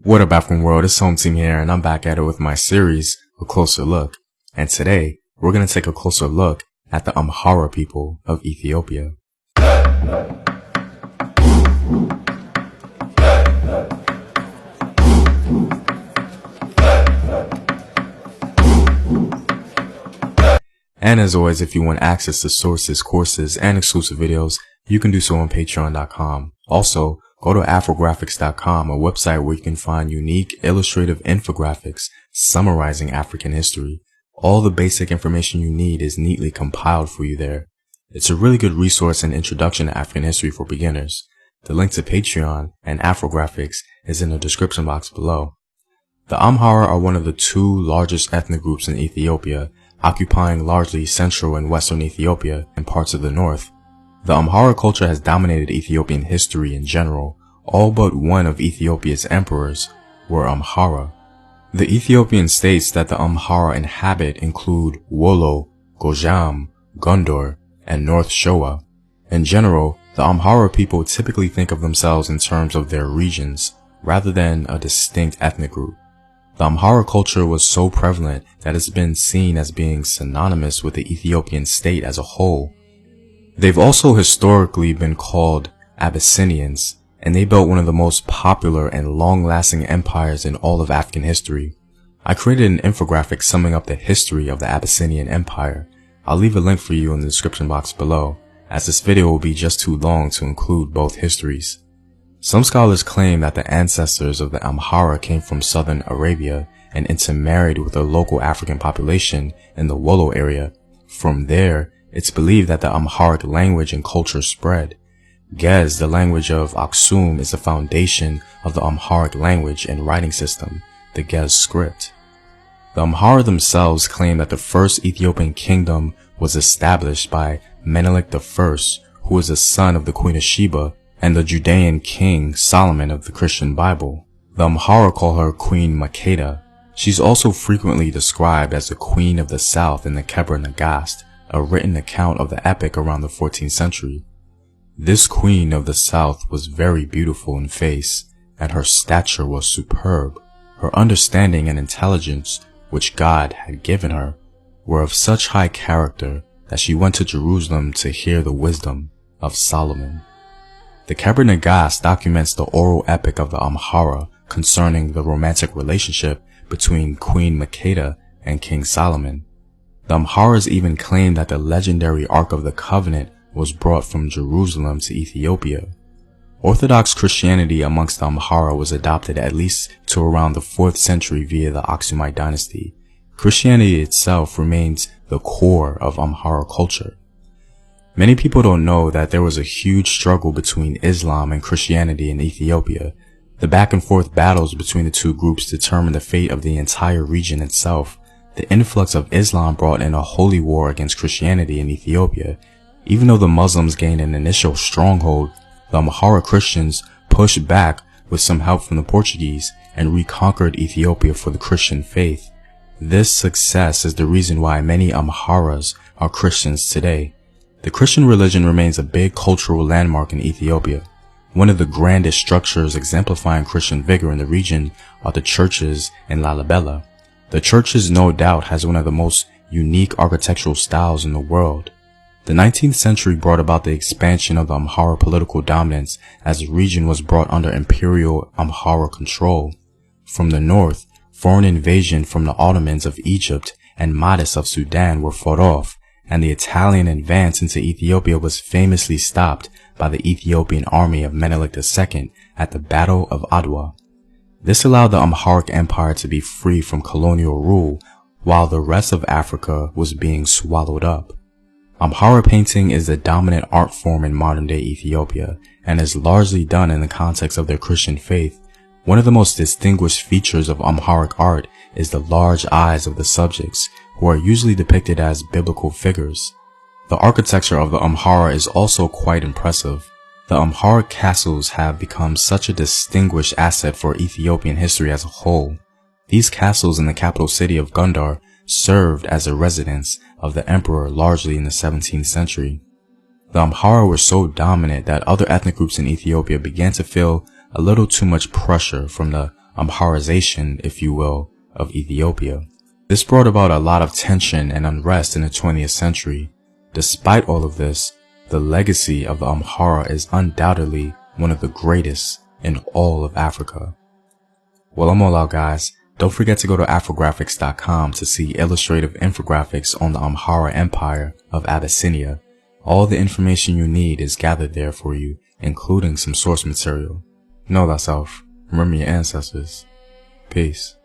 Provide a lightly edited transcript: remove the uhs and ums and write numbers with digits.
What up, African world? It's Home Team here, and I'm back at it with my series, A Closer Look. And today, we're going to take a closer look at the Amhara people of Ethiopia. And as always, if you want access to sources, courses, and exclusive videos, you can do so on patreon.com. Also, go to afrographics.com, a website where you can find unique illustrative infographics summarizing African history. All the basic information you need is neatly compiled for you there. It's a really good resource and introduction to African history for beginners. The link to Patreon and Afrographics is in the description box below. The Amhara are one of the two largest ethnic groups in Ethiopia, occupying largely central and western Ethiopia and parts of the north. The Amhara culture has dominated Ethiopian history in general. All but one of Ethiopia's emperors were Amhara. The Ethiopian states that the Amhara inhabit include Wollo, Gojam, Gondor, and North Showa. In general, the Amhara people typically think of themselves in terms of their regions, rather than a distinct ethnic group. The Amhara culture was so prevalent that it's been seen as being synonymous with the Ethiopian state as a whole. They've also historically been called Abyssinians, and they built one of the most popular and long-lasting empires in all of African history. I created an infographic summing up the history of the Abyssinian Empire. I'll leave a link for you in the description box below, as this video will be just too long to include both histories. Some scholars claim that the ancestors of the Amhara came from southern Arabia and intermarried with the local African population in the Wollo area. From there, it's believed that the Amharic language and culture spread. Gez, the language of Aksum, is the foundation of the Amharic language and writing system, the Gez script. The Amhara themselves claim that the first Ethiopian kingdom was established by Menelik I, who was the son of the Queen of Sheba and the Judean king Solomon of the Christian Bible. The Amhara call her Queen Makeda. She's also frequently described as the Queen of the South in the Kebra Nagast, a written account of the epic around the 14th century. This Queen of the South was very beautiful in face, and her stature was superb. Her understanding and intelligence, which God had given her, were of such high character that she went to Jerusalem to hear the wisdom of Solomon. The Kebra Nagast documents the oral epic of the Amhara concerning the romantic relationship between Queen Makeda and King Solomon. The Amharas even claim that the legendary Ark of the Covenant was brought from Jerusalem to Ethiopia. Orthodox Christianity amongst the Amhara was adopted at least to around the 4th century via the Aksumite dynasty. Christianity itself remains the core of Amhara culture. Many people don't know that there was a huge struggle between Islam and Christianity in Ethiopia. The back and forth battles between the two groups determined the fate of the entire region itself. The influx of Islam brought in a holy war against Christianity in Ethiopia. Even though the Muslims gained an initial stronghold, the Amhara Christians pushed back with some help from the Portuguese and reconquered Ethiopia for the Christian faith. This success is the reason why many Amharas are Christians today. The Christian religion remains a big cultural landmark in Ethiopia. One of the grandest structures exemplifying Christian vigor in the region are the churches in Lalibela. The churches no doubt has one of the most unique architectural styles in the world. The 19th century brought about the expansion of the Amhara political dominance as the region was brought under imperial Amhara control. From the north, foreign invasion from the Ottomans of Egypt and Mahdists of Sudan were fought off, and the Italian advance into Ethiopia was famously stopped by the Ethiopian army of Menelik II at the Battle of Adwa. This allowed the Amharic Empire to be free from colonial rule, while the rest of Africa was being swallowed up. Amhara painting is the dominant art form in modern-day Ethiopia, and is largely done in the context of their Christian faith. One of the most distinguished features of Amharic art is the large eyes of the subjects, who are usually depicted as biblical figures. The architecture of the Amhara is also quite impressive. The Amharic castles have become such a distinguished asset for Ethiopian history as a whole. These castles in the capital city of Gondar served as a residence of the emperor largely in the 17th century. The Amhara were so dominant that other ethnic groups in Ethiopia began to feel a little too much pressure from the Amharization, if you will, of Ethiopia. This brought about a lot of tension and unrest in the 20th century. Despite all of this, the legacy of the Amhara is undoubtedly one of the greatest in all of Africa. Well, I'm all out, guys. Don't forget to go to Afrographics.com to see illustrative infographics on the Amhara Empire of Abyssinia. All the information you need is gathered there for you, including some source material. Know thyself. Remember your ancestors. Peace.